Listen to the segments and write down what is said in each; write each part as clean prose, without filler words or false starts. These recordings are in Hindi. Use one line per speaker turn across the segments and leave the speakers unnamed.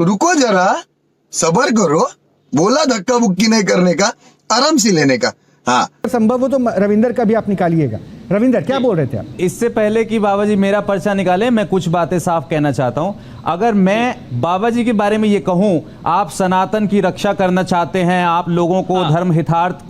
रुको जरा, सबर करो, बोला धक्का बुक्की नहीं करने का, आराम से लेने का। हाँ,
संभव हो तो रविंदर का भी आप निकालिएगा। रविंदर क्या बोल रहे थे आप?
इससे पहले कि बाबा जी मेरा पर्चा निकाले, मैं कुछ बातें साफ कहना चाहता हूं। अगर मैं बाबा जी के बारे में ये कहूं, आप सनातन की रक्षा करना चाहते हैं, आप लोगों को धर्म हितार्थ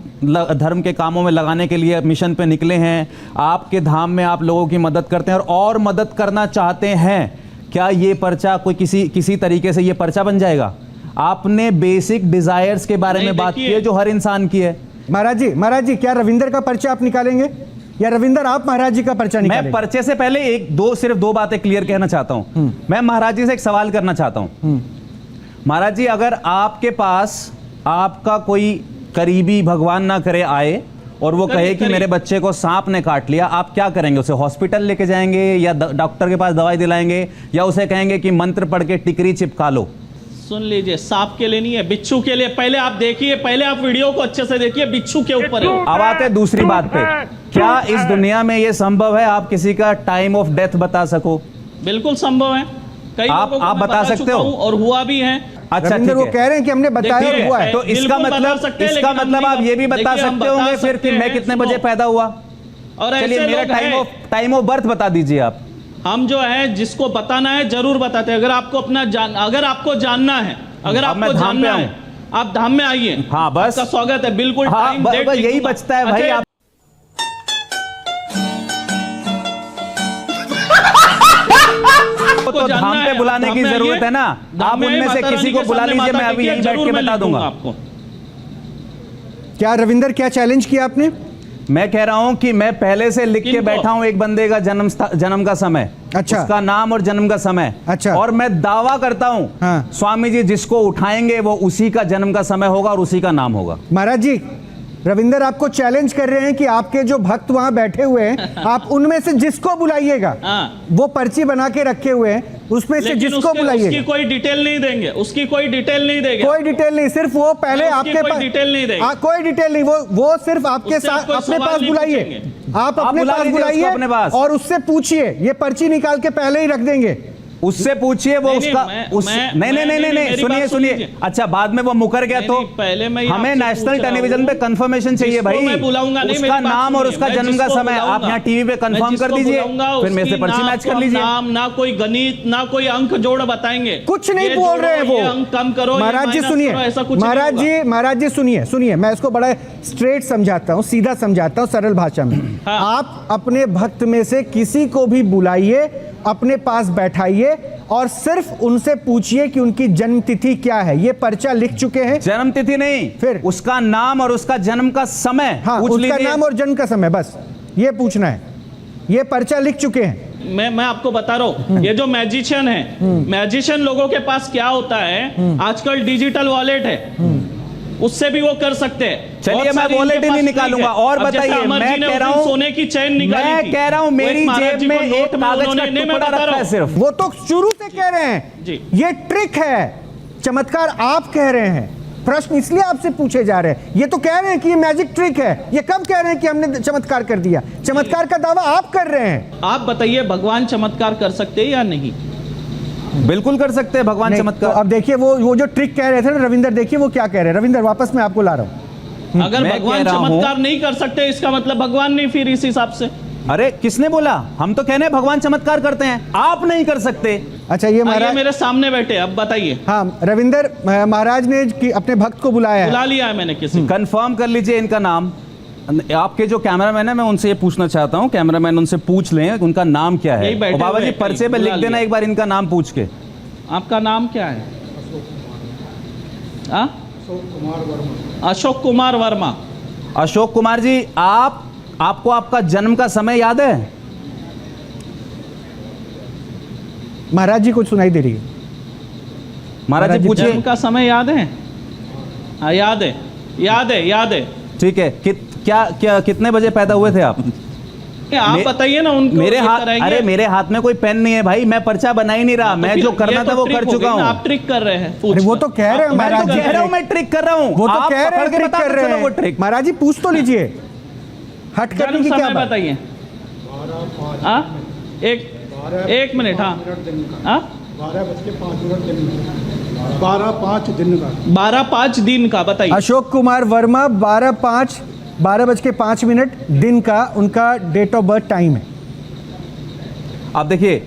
धर्म के कामों में लगाने के लिए मिशन पे निकले हैं, आपके धाम में आप लोगों की मदद करते हैं और मदद करना चाहते हैं, क्या ये पर्चा कोई किसी तरीके से ये पर्चा बन जाएगा? आपने बेसिक डिजायर्स के बारे में बात की है जो हर इंसान की है।
महाराज जी क्या रविंदर का पर्चा आप निकालेंगे या रविंदर आप महाराज जी का पर्चा निकालेंगे?
मैं पर्चे से पहले सिर्फ दो बातें क्लियर कहना चाहता हूं। मैं महाराज जी से एक सवाल करना चाहता हूं। महाराज जी, अगर आपके पास आपका कोई करीबी, भगवान ना करे, आए और वो कहे कि मेरे बच्चे को सांप ने काट लिया, आप क्या करेंगे? उसे हॉस्पिटल लेके जाएंगे या डॉक्टर के पास दवाई दिलाएंगे या उसे कहेंगे कि मंत्र पढ़ के टिकरी चिपका लो?
सुन लीजिए, सांप के लिए नहीं है, बिच्छू के लिए। पहले आप देखिए, पहले आप वीडियो को अच्छे से देखिए, बिच्छू के ऊपर है।
अब आते हैं दूसरी बात पे। क्या इस दुनिया में ये संभव है आप किसी का टाइम ऑफ डेथ बता सको?
बिल्कुल संभव है। कई लोगों को
आप
मैं
बता सकते हो
और हुआ भी है।
अच्छा,
रविंदर वो कह रहे हैं कि हमने बताया और हुआ है।
तो इसका मतलब आप ये भी बता सकते होंगे फिर कि मैं कितने बजे पैदा हुआ?
और
चलिए, मेरा टाइम ऑफ बर्थ बता दीजिए आप।
हम जो है जिसको बताना है जरूर बताते हैं। अगर आपको अगर आपको जानना है, अगर आपको जानना है, आप धाम में आइए।
हाँ, बस
आपका स्वागत है। बिल्कुल
टाइम डेट यही बचता है भाई। आप तो धाम पे बुलाने की जरूरत है ना, आप उनमें से किसी को बुला लीजिए, मैं अभी यहीं बैठ के बता दूंगा
आपको।
क्या रविंदर क्या चैलेंज किया आपने?
मैं कह रहा हूं कि मैं पहले से लिख के बैठा हूं एक बंदे का जन्म का समय,
अच्छा,
उसका नाम और जन्म का समय,
अच्छा,
और मैं दावा करता हूं,
हाँ,
स्वामी जी जिसको उठाएंगे वो उसी का जन्म का समय होगा और उसी का नाम होगा।
महाराज जी, रविंदर आपको चैलेंज कर रहे हैं कि आपके जो भक्त वहां बैठे हुए हैं, आप उनमें से जिसको बुलाइएगा, वो पर्ची बना के रखे हुए हैं, उसमें से जिसको बुलाइएगा।
उसकी कोई डिटेल नहीं देंगे, उसकी कोई डिटेल नहीं देंगे,
कोई डिटेल नहीं, सिर्फ वो पहले आपके पास
डिटेल नहीं देंगे,
कोई डिटेल नहीं, वो सिर्फ आपके साथ अपने पास बुलाइए, आप अपने पास बुलाइए और उससे पूछिए, ये पर्ची निकाल के पहले ही रख देंगे।
उससे पूछिए, वो उसका नहीं, सुनिए। अच्छा, बाद में वो मुकर गया तो
पहले मैं
हमें नेशनल टेलीविजन पे कंफर्मेशन चाहिए भाई, उसका नाम और उसका जन्म का समय आप यहाँ टीवी पे कंफर्म कर दीजिए, फिर मेरे से पर्ची मैच कर लीजिए।
नाम ना कोई गणित ना कोई अंक जोड़ बताएंगे,
कुछ नहीं बोल रहे हैं वो।
अंक कम करो,
महाराज जी सुनिए, महाराज जी सुनिए, मैं इसको बड़ा स्ट्रेट समझाता हूँ, सीधा समझाता हूँ, सरल भाषा में। आप अपने भक्त में से किसी को भी बुलाइए, अपने पास बैठाइए और सिर्फ उनसे पूछिए कि उनकी जन्म तिथि क्या है। ये पर्चा लिख चुके हैं।
जन्म तिथि नहीं,
फिर
उसका नाम और उसका जन्म का समय।
हाँ, उसका नाम और जन्म का समय, बस ये पूछना है। ये पर्चा लिख चुके हैं।
मैं आपको बता रहा हूँ, ये जो मैजिशियन है, मैजिशियन लोगों के पास क्या होता है, आजकल डिजिटल वॉलेट है, उससे भी वो कर सकते हैं।
चलिए, मैं वॉलेट ही नहीं निकालूंगा। और बताइए, मैं कह रहा हूं
सोने की चैन निकाली थी,
मैं कह रहा हूं मेरी जेब में एक कागज का टुकड़ा रखा है सिर्फ।
वो तो शुरू से कह रहे हैं
जी,
ये ट्रिक है, चमत्कार आप कह रहे हैं। प्रश्न इसलिए आपसे पूछे जा रहे हैं। ये तो कह रहे हैं कि ये मैजिक ट्रिक है। ये कब कह रहे हैं कि हमने चमत्कार कर दिया? चमत्कार का दावा आप कर रहे हैं।
आप बताइए, भगवान चमत्कार कर सकते हैं या नहीं?
बिल्कुल कर सकते हैं भगवान चमत्कार।
तो अब देखिए, वो जो ट्रिक कह रहे थे ना रविंदर, देखिए वो क्या कह रहे हैं। रविंदर, वापस मैं आपको ला रहा हूं।
अगर भगवान चमत्कार नहीं कर सकते, इसका मतलब भगवान नहीं, फिर इस हिसाब से।
अरे किसने बोला? हम तो कह रहे हैं भगवान चमत्कार करते हैं, आप नहीं कर सकते।
अच्छा, ये महाराज
मेरे सामने बैठे, अब बताइए।
हाँ, रविंदर महाराज ने अपने भक्त को बुलाया है।
बुला लिया है मैंने किसी।
कंफर्म कर लीजिए इनका नाम। आपके जो कैमरामैन है, मैं उनसे ये पूछना चाहता हूँ, कैमरामैन उनसे पूछ लें उनका नाम क्या है। बाबा जी, पर्चे पे लिख देना एक बार इनका नाम पूछ के।
आपका नाम क्या है? अशोक कुमार वर्मा।
अशोक कुमार जी, आपको आपका जन्म का समय याद है?
महाराज जी कुछ सुनाई दे रही है।
महाराज जी पूछिए।
जन्म का समय याद है? हाँ, याद है।
ठीक है। क्या कितने बजे पैदा हुए थे आप?
आप बताइए ना उनको।
मेरे हाथ में कोई पेन नहीं है भाई, मैं पर्चा बना ही नहीं रहा। मैं जो करना था वो कर चुका हूँ।
आप ट्रिक कर रहे हैं।
वो तो कह रहे हैं महाराज जी,
कह रहा हूँ मैं ट्रिक कर रहा हूँ।
वो तो कह रहे हैं ट्रिक कर रहे हैं। महाराज जी पूछ तो लीजिए, हट करने की क्या बात?
बताइए। एक मिनट। हाँ,
12:05 दिन का
12/5 दिन का बताइए।
अशोक कुमार वर्मा 12:05 दिन का उनका डेट ऑफ बर्थ टाइम है।
अब देखिए,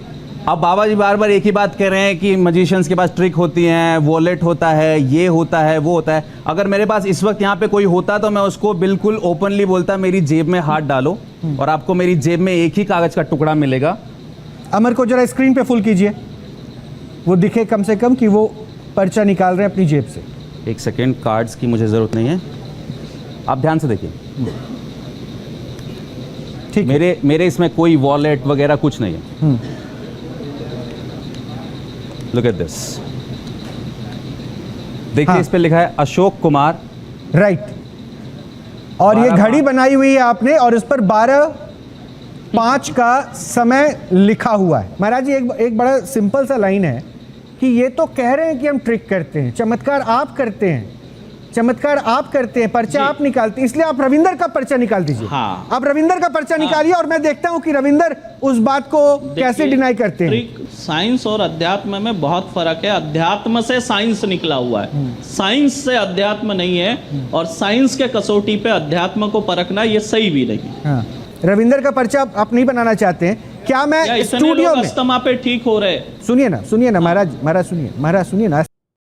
अब बाबा जी बार बार एक ही बात कह रहे हैं कि मजिशियंस के पास ट्रिक होती हैं, वॉलेट होता है, ये होता है, वो होता है। अगर मेरे पास इस वक्त यहाँ पे कोई होता तो मैं उसको बिल्कुल ओपनली बोलता मेरी जेब में हाथ डालो और आपको मेरी जेब में एक ही कागज का टुकड़ा मिलेगा।
अमर को जरा स्क्रीन पे फुल कीजिए, वो दिखे कम से कम कि वो पर्चा निकाल रहे हैं अपनी जेब से।
एक सेकेंड, कार्ड्स की मुझे जरूरत नहीं है, आप ध्यान से देखिए।
ठीक है।
मेरे इसमें कोई वॉलेट वगैरह कुछ नहीं है। लुक एट दिस, देखिए
हाँ।
इस पे लिखा है अशोक कुमार।
राइट, और ये
12
घड़ी बनाई हुई है आपने और इस पर 12:05 का समय लिखा हुआ है। महाराज जी एक बड़ा सिंपल सा लाइन है कि ये तो कह रहे हैं कि हम ट्रिक करते हैं, चमत्कार आप करते हैं, चमत्कार आप करते हैं, पर्चा
जी।
आप निकालते हैं, इसलिए आप रविंदर का पर्चा निकाल दीजिए।
हाँ।
आप रविंदर का पर्चा निकालिए और मैं देखता हूं कि रविंदर उस बात को कैसे
देखिए,
डिनाई करते हैं।
ट्रिक साइंस और अध्यात्म में बहुत फर्क है। अध्यात्म से साइंस निकला हुआ है, साइंस से अध्यात्म नहीं है, और साइंस के कसौटी पे अध्यात्म को परखना ये सही भी नहीं है।
हाँ। रविंदर का पर्चा आप नहीं बनाना चाहते हैं क्या?
या
मैं
इतने
स्टूडियो
लोग
में
अस्थमा पे ठीक हो रहे।
सुनिए ना महाराज सुनिए ना।